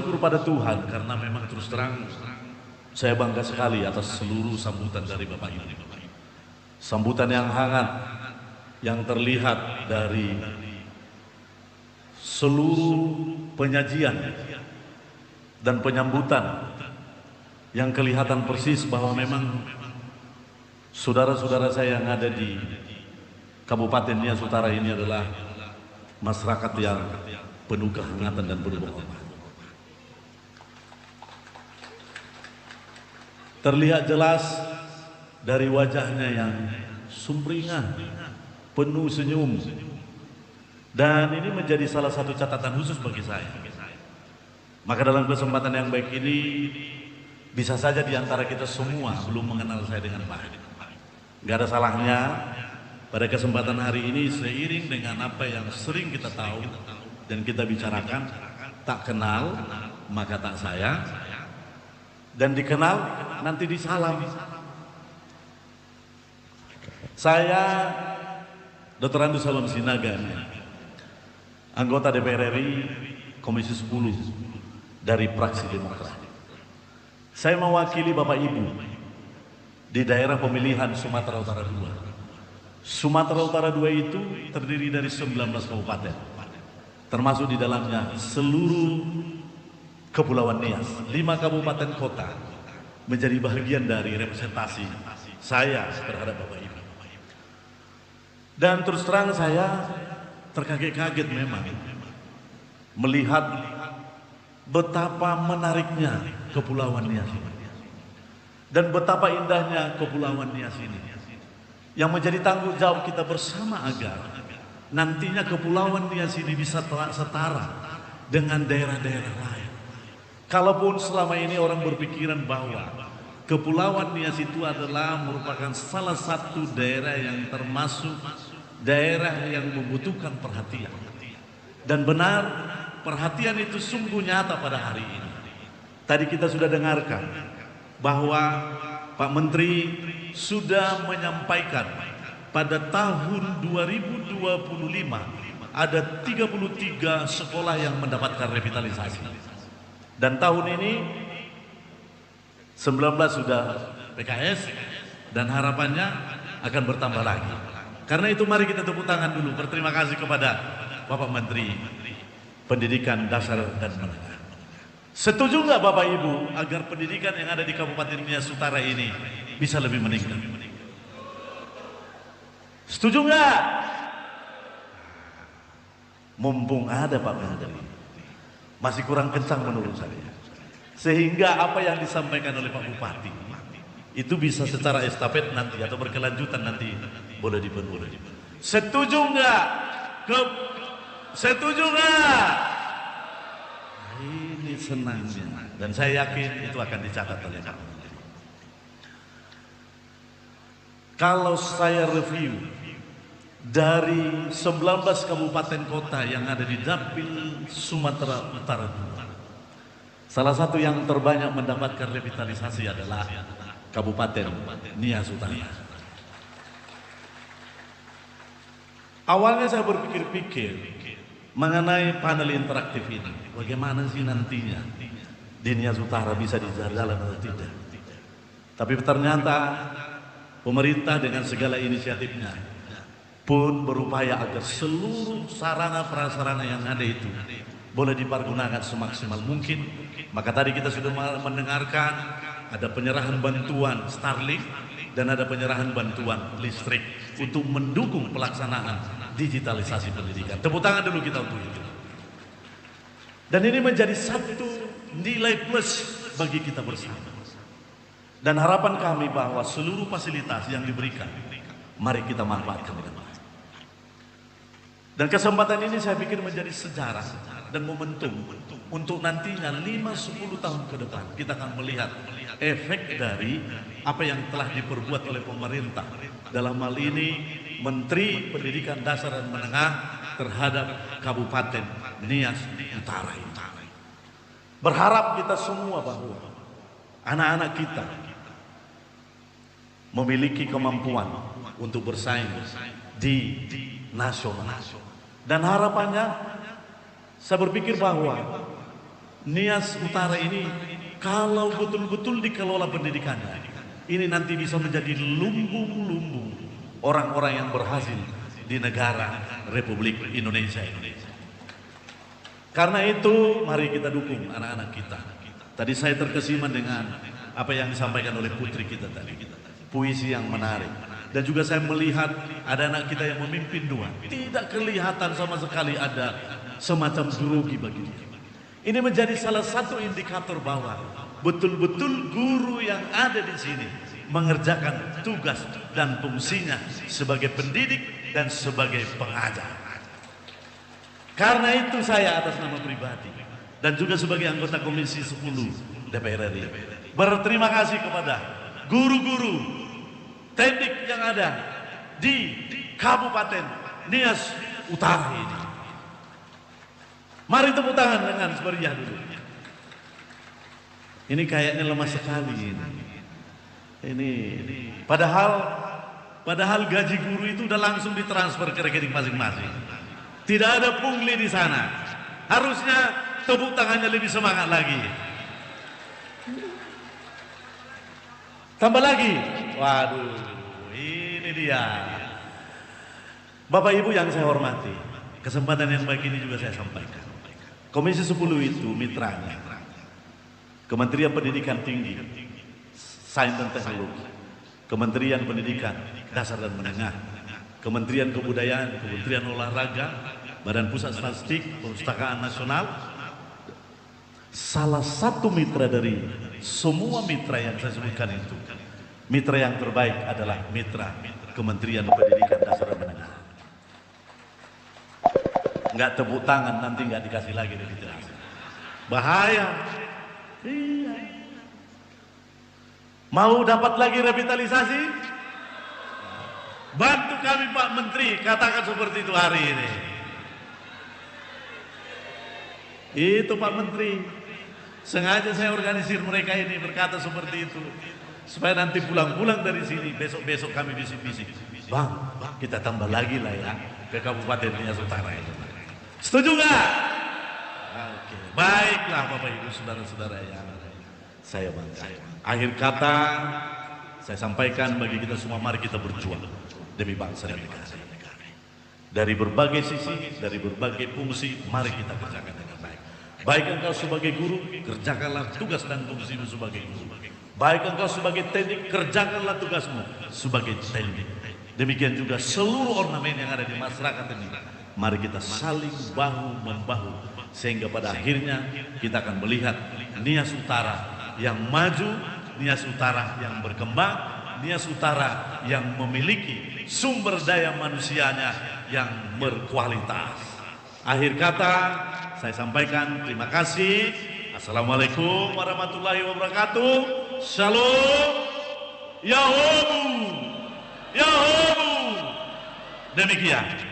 bersyukur pada Tuhan karena memang terus terang saya bangga sekali atas seluruh sambutan dari Bapak Ibu. Sambutan yang hangat, yang terlihat dari seluruh penyajian dan penyambutan yang kelihatan persis bahwa memang saudara-saudara saya yang ada di Kabupaten Nias Utara ini adalah masyarakat yang penuh kehangatan dan penuh hormat. Terlihat jelas dari wajahnya yang sumringah, penuh senyum. Dan ini menjadi salah satu catatan khusus bagi saya. Maka dalam kesempatan yang baik ini, bisa saja di antara kita semua belum mengenal saya dengan baik. Gak ada salahnya pada kesempatan hari ini seiring dengan apa yang sering kita tahu dan kita bicarakan, tak kenal maka tak sayang, dan dikenal nanti disalam. Saya Dr. Andus Salam Sinaga, anggota DPR RI Komisi 10 dari fraksi Demokrat. Saya mewakili Bapak Ibu di daerah pemilihan Sumatera Utara 2. Sumatera Utara 2 itu terdiri dari 19 kabupaten, termasuk di dalamnya seluruh Kepulauan Nias, 5 kabupaten kota menjadi bagian dari representasi saya terhadap Bapak Ibu. Dan terus terang saya terkaget-kaget memang melihat betapa menariknya Kepulauan Nias ini dan betapa indahnya Kepulauan Nias ini yang menjadi tanggung jawab kita bersama agar nantinya Kepulauan Nias ini bisa setara dengan daerah-daerah lain. Kalaupun selama ini orang berpikiran bahwa Kepulauan Nias itu adalah merupakan salah satu daerah yang termasuk daerah yang membutuhkan perhatian. Dan benar, perhatian itu sungguh nyata pada hari ini. Tadi kita sudah dengarkan bahwa Pak Menteri sudah menyampaikan pada tahun 2025 ada 33 sekolah yang mendapatkan revitalisasi. Dan tahun ini 19 sudah PKS dan harapannya akan bertambah lagi. Karena itu mari kita tepuk tangan dulu, berterima kasih kepada Bapak Menteri Pendidikan Dasar dan Menengah. Setuju nggak Bapak Ibu agar pendidikan yang ada di Kabupaten Nias Utara ini bisa lebih meningkat? Setuju nggak? Mumpung ada Pak Menteri, masih kurang kencang menurut saya. Sehingga apa yang disampaikan oleh Pak Bupati itu bisa secara estafet nanti atau berkelanjutan nanti boleh dipenuhi. Setuju nggak? Setuju nggak? Ini senangnya dan saya yakin itu akan dicatat oleh Pak Menteri. Kalau saya review dari 19 kabupaten kota yang ada di Dapil Sumatera Utara, salah satu yang terbanyak mendapatkan revitalisasi adalah Kabupaten Nias Utara. Awalnya saya berpikir-pikir mengenai panel interaktif ini, bagaimana sih nantinya di Nias Utara bisa dijalan atau tidak. Tapi ternyata pemerintah dengan segala inisiatifnya pun berupaya agar seluruh sarana prasarana yang ada itu boleh dipergunakan semaksimal mungkin. Maka tadi kita sudah mendengarkan ada penyerahan bantuan Starlink dan ada penyerahan bantuan listrik untuk mendukung pelaksanaan digitalisasi pendidikan. Tepuk tangan dulu kita untuk itu. Dan ini menjadi satu nilai plus bagi kita bersama. Dan harapan kami bahwa seluruh fasilitas yang diberikan, mari kita manfaatkan dengan baik. Dan kesempatan ini saya pikir menjadi sejarah dan momentum untuk nantinya 5-10 tahun ke depan kita akan melihat efek dari apa yang telah diperbuat oleh pemerintah, dalam hal ini Menteri Pendidikan Dasar dan Menengah terhadap Kabupaten Nias Utara ini. Berharap kita semua bahwa anak-anak kita memiliki kemampuan untuk bersaing di nasional. Dan harapannya saya berpikir bahwa Nias Utara ini kalau betul-betul dikelola pendidikannya, ini nanti bisa menjadi lumbung-lumbung orang-orang yang berhasil di negara Republik Indonesia ini. Karena itu mari kita dukung anak-anak kita. Tadi saya terkesima dengan apa yang disampaikan oleh putri kita tadi. Puisi yang menarik. Dan juga saya melihat ada anak kita yang memimpin dua. Tidak kelihatan sama sekali ada semacam grogi bagi dia. Ini menjadi salah satu indikator bahwa betul-betul guru yang ada di sini mengerjakan tugas dan fungsinya sebagai pendidik dan sebagai pengajar. Karena itu saya atas nama pribadi dan juga sebagai anggota Komisi 10 DPR RI berterima kasih kepada guru-guru teknik yang ada di Kabupaten Nias Utara ini. Mari tepuk tangan dengan meriah dulu. Ini kayaknya lemah sekali ini. Padahal gaji guru itu udah langsung ditransfer ke rekening masing-masing. Tidak ada pungli di sana. Harusnya tepuk tangannya lebih semangat lagi. Tambah lagi. Waduh, ini dia. Bapak Ibu yang saya hormati, kesempatan yang baik ini juga saya sampaikan. Komisi 10 itu mitranya Kementerian Pendidikan Tinggi, Sains dan Teknologi, Kementerian Pendidikan Dasar dan Menengah, Kementerian Kebudayaan, Kementerian Olahraga, Badan Pusat Statistik, Perpustakaan Nasional. Salah satu mitra dari semua mitra yang saya sebutkan itu, mitra yang terbaik adalah mitra Kementerian Pendidikan Dasar dan Menengah. Nggak tepuk tangan nanti nggak dikasih lagi revitalisasi. Bahaya. Iya. Mau dapat lagi revitalisasi? Bantu kami Pak Menteri, katakan seperti itu hari ini. Itu Pak Menteri. Sengaja saya organisir mereka ini berkata seperti itu. Supaya nanti pulang-pulang dari sini, besok-besok kami bisik-bisik. Bang, kita tambah lagi lah ya ke Kabupaten Nias Utara ini. Setuju nggak? Oke. Baiklah Bapak Ibu saudara-saudara yang saya banggakan. Akhir kata saya sampaikan bagi kita semua, mari kita berjuang demi bangsa dan negara. Dari berbagai sisi, dari berbagai fungsi, mari kita kerjakan dengan baik. Baik engkau sebagai guru, kerjakanlah tugas dan fungsimu sebagai guru. Baik engkau sebagai teknik, kerjakanlah tugasmu sebagai teknik. Demikian juga seluruh ornamen yang ada di masyarakat ini. Mari kita saling bahu-membahu sehingga pada akhirnya kita akan melihat Nias Utara yang maju, Nias Utara yang berkembang, Nias Utara yang memiliki sumber daya manusianya yang berkualitas. Akhir kata saya sampaikan terima kasih. Assalamualaikum warahmatullahi wabarakatuh. Shalom. Yahobu. Yahobu. Demikian.